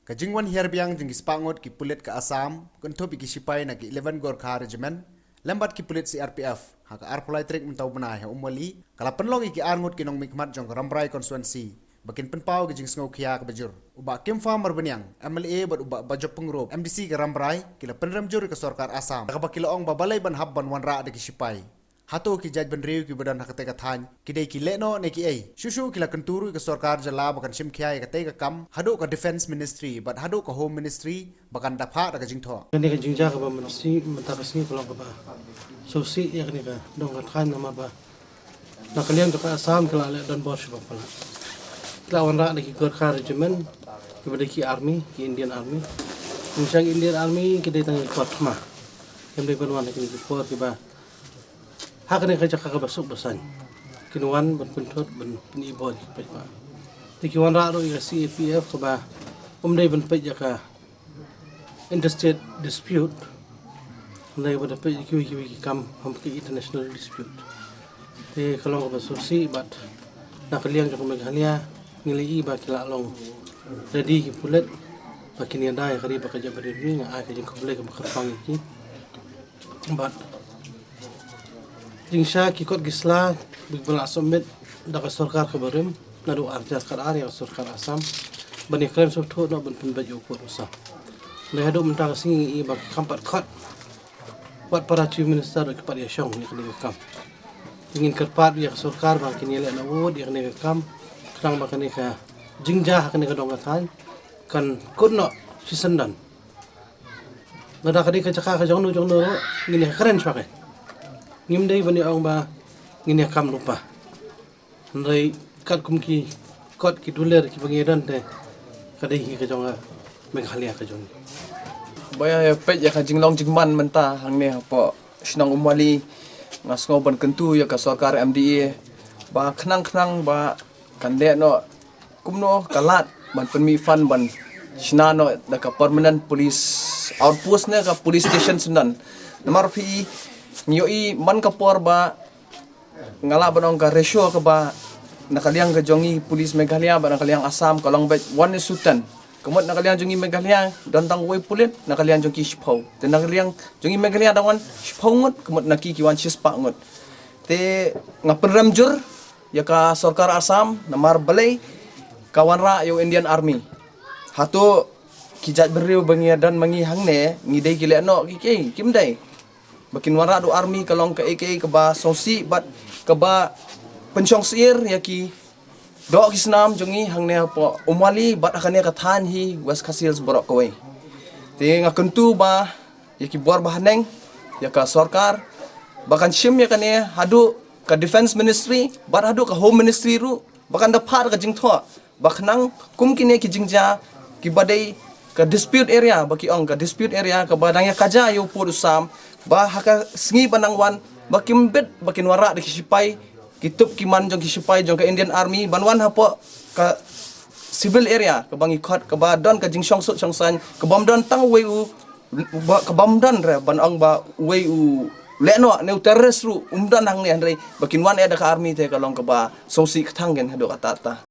Kajingwan herbiang jengis pangot ki pulit ke Assam, kentopi ki sipai na ki 11 Gorkha Regiment, lembat ki pulit CRPF, haka arpulai trik mentau benai ha umwali, kala penlong ki arngut ki nong mikmat jong Rambrai konstituensi, bakin penpau ki jeng sengau kia ke bejur. Uba Kim Farmer benyang, MLA bat uba bajop pengrop, MDC ke Rambrai, kila penremjur ke Sorkar Assam, kapa kila ong babalai ban hab ban wanra de ki sipai. Hatu ki jaj ben riu ki badan hakate ka than kidai ki leno ne ki ai shushu kila kenturu ke sarkar jala bakan sim khia ka te ka kam hadu ka defense ministry but hadu ka home ministry bakan dapha da ka jingtho ini ka jingja ka ba ministry mentakasi kolong ka ba so si ya ni ka dong ka than nama ba na kalian ka Assam kala le don bos ba pala kala wanra de ki Gorkha Regiment ki bade ki army ki Indian army misang Indian army ki dai tang kot ma yang dai banwan ki por ki ba hak ni kerja kakak basuk basan kinuan berkuntut penibod pejma tikiwan raro ya CAPF kaba umdai ben pejja ka interstate dispute umdai pada pejja ki kam hamki international dispute te kalau ka susi bat na kaliang ka Meghalaya ngili ba kila long ready ki pulet bakin yanda ya kari bakaja berdiri nga ay kajing kublay ka makarpang iki bat Jingsha kikot gisla bigbala sommet daka sarkar kabarim nadu arja kar area sarkar Assam bani krem softho no ban pun baju ko usa le hado mentang singi i bak kampat khot wat para chief minister ke par yashong ni kini kam ingin kerpat ya sarkar ba kini le na wod ya kini kam krang ba kini ka jingja kini ka dongatan kan kunno sisendan nada kadi ka chaka ka jongno ngini keren swakai ngimdai bani ong ba ngini kam lupa ndai kat kumki kot ki duler ki bangiran te kadai hi ka jonga Meghalaya ka jong baya ya pet ya ka jinglong jingman menta hang ne po snong umwali ngasngo ban kentu ya ka sarkar MDA ba khnang ba kande no kumno kalat ban penmi fan ban sna no da ka permanent police outpost ne ka police station sunan namar pi nyoi man kapor ba ngala banong ka ratio ka ba nakaliang ka jongi pulis Meghalaya ba nakaliang Assam kalong bet 1:10 kamot nakaliang jongi Meghalaya dantang way pulit nakaliang jongi shipau te nakaliang jongi Meghalaya dawan shipau ngot kamot nakikiwan shispa ngot te ngapenramjur ya ka sarkar Assam namar balai kawanra yo Indian Army hatu kijat beriu bangiadan mangi hangne ngidai kile no ki kimdai bakin wara do army kalong ka AK ka ba sosi bat ka ba pensyong sir yaki do kisnam jongi hangne po umwali bat akane ka than hi was kasils borok kowe te ngakentu ba yaki bor bahaneng ya ka sarkar bakan shim ya kane hadu ka defense ministry bat hadu ka home ministry ru bakan da phar ka jingtho baknang kumkine ki jingja ki badai ka dispute area baki ong ka dispute area ka badang ya kaja yo pur usam ba haka sengi panangwan bakim bet bakin wara de kisipai kitup kiman jong kisipai jong ka Indian Army banwan hapo ka civil area ka bangi khot ka ba don ka jingsong sut songsan ka bomdon tang wei u ka bomdon re ban ong ba wei u leno ne terrorist ru umdan hang ne andre bakin wan ada ka army te ka long ka ba sosi khang gen hado katata